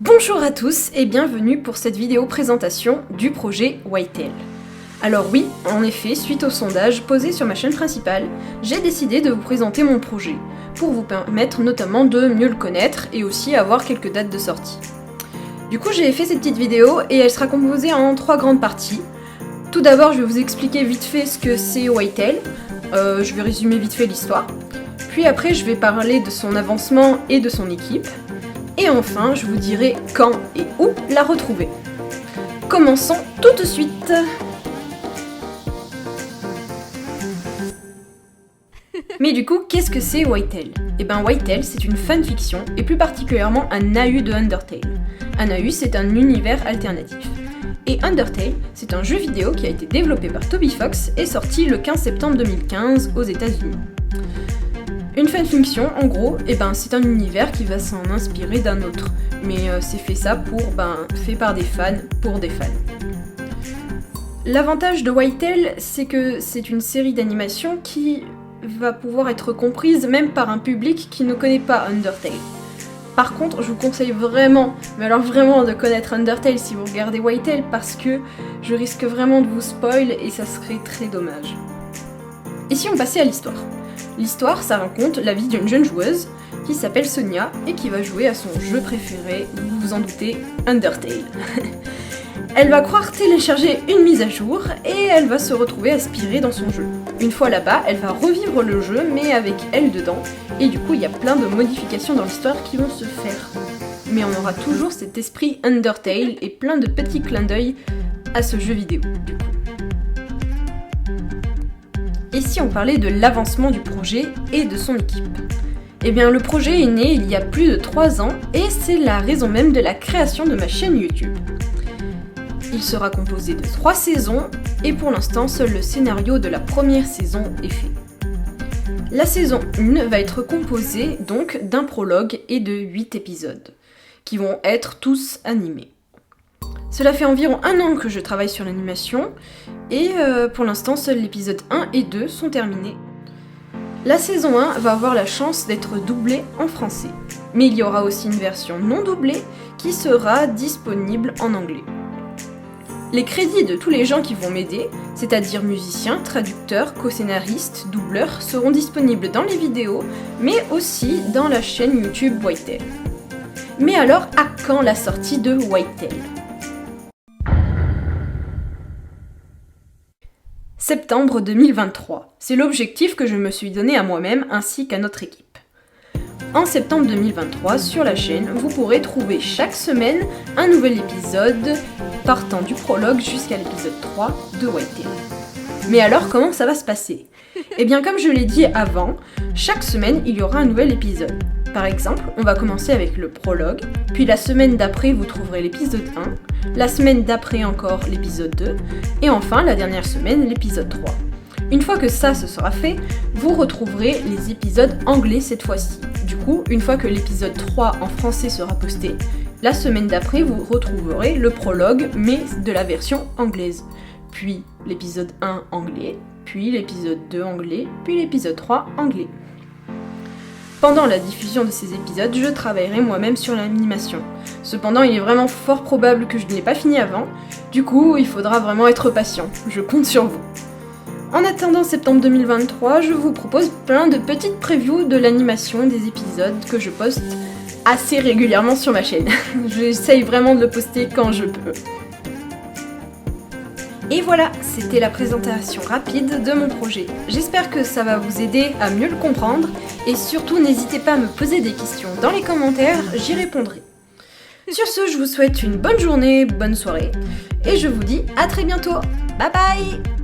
Bonjour à tous et bienvenue pour cette vidéo présentation du projet Whitetail. Alors oui, en effet, suite au sondage posé sur ma chaîne principale, j'ai décidé de vous présenter mon projet, pour vous permettre notamment de mieux le connaître et aussi avoir quelques dates de sortie. Du coup, j'ai fait cette petite vidéo et elle sera composée en 3 grandes parties. Tout d'abord, je vais vous expliquer vite fait ce que c'est Whitetail, je vais résumer vite fait l'histoire. Puis après, je vais parler de son avancement et de son équipe. Et enfin, je vous dirai quand et où la retrouver. Commençons tout de suite. Mais du coup, qu'est-ce que c'est Whitetail ? Eh ben Whitetail, c'est une fanfiction, et plus particulièrement un AU de Undertale. Un AU, c'est un univers alternatif. Et Undertale, c'est un jeu vidéo qui a été développé par Toby Fox et sorti le 15 septembre 2015 aux États-Unis. Une fanfiction, en gros, c'est un univers qui va s'en inspirer d'un autre. Mais c'est fait par des fans, pour des fans. L'avantage de Whitetail, c'est que c'est une série d'animation qui va pouvoir être comprise même par un public qui ne connaît pas Undertale. Par contre, je vous conseille vraiment, mais alors vraiment de connaître Undertale si vous regardez Whitetail, parce que je risque vraiment de vous spoil et ça serait très dommage. Et si on passait à l'histoire ? L'histoire, ça raconte la vie d'une jeune joueuse qui s'appelle Sonia et qui va jouer à son jeu préféré, vous vous en doutez, Undertale. Elle va croire télécharger une mise à jour et elle va se retrouver aspirée dans son jeu. Une fois là-bas, elle va revivre le jeu mais avec elle dedans, et du coup il y a plein de modifications dans l'histoire qui vont se faire. Mais on aura toujours cet esprit Undertale et plein de petits clins d'œil à ce jeu vidéo, du coup. Et si on parlait de l'avancement du projet et de son équipe ? Eh bien, le projet est né il y a plus de 3 ans et c'est la raison même de la création de ma chaîne YouTube. Il sera composé de 3 saisons et pour l'instant, seul le scénario de la première saison est fait. La saison 1 va être composée donc d'un prologue et de 8 épisodes, qui vont être tous animés. Cela fait environ 1 an que je travaille sur l'animation, et pour l'instant, seuls l'épisode 1 et 2 sont terminés. La saison 1 va avoir la chance d'être doublée en français, mais il y aura aussi une version non doublée qui sera disponible en anglais. Les crédits de tous les gens qui vont m'aider, c'est-à-dire musiciens, traducteurs, co-scénaristes, doubleurs, seront disponibles dans les vidéos, mais aussi dans la chaîne YouTube Whitetail. Mais alors, à quand la sortie de Whitetail ? Septembre 2023, c'est l'objectif que je me suis donné à moi-même ainsi qu'à notre équipe. En septembre 2023, sur la chaîne, vous pourrez trouver chaque semaine un nouvel épisode partant du prologue jusqu'à l'épisode 3 de Whitetail. Mais alors, comment ça va se passer ? Eh bien, comme je l'ai dit avant, chaque semaine, il y aura un nouvel épisode. Par exemple, on va commencer avec le prologue, puis la semaine d'après, vous trouverez l'épisode 1, la semaine d'après encore l'épisode 2, et enfin, la dernière semaine, l'épisode 3. Une fois que ça se sera fait, vous retrouverez les épisodes anglais cette fois-ci. Du coup, une fois que l'épisode 3 en français sera posté, la semaine d'après, vous retrouverez le prologue, mais de la version anglaise. Puis l'épisode 1 anglais, puis l'épisode 2 anglais, puis l'épisode 3 anglais. Pendant la diffusion de ces épisodes, je travaillerai moi-même sur l'animation. Cependant, il est vraiment fort probable que je ne l'ai pas fini avant, du coup, il faudra vraiment être patient. Je compte sur vous. En attendant septembre 2023, je vous propose plein de petites previews de l'animation des épisodes que je poste assez régulièrement sur ma chaîne. J'essaye vraiment de le poster quand je peux. Et voilà, c'était la présentation rapide de mon projet. J'espère que ça va vous aider à mieux le comprendre et surtout n'hésitez pas à me poser des questions dans les commentaires, j'y répondrai. Sur ce, je vous souhaite une bonne journée, bonne soirée et je vous dis à très bientôt. Bye bye!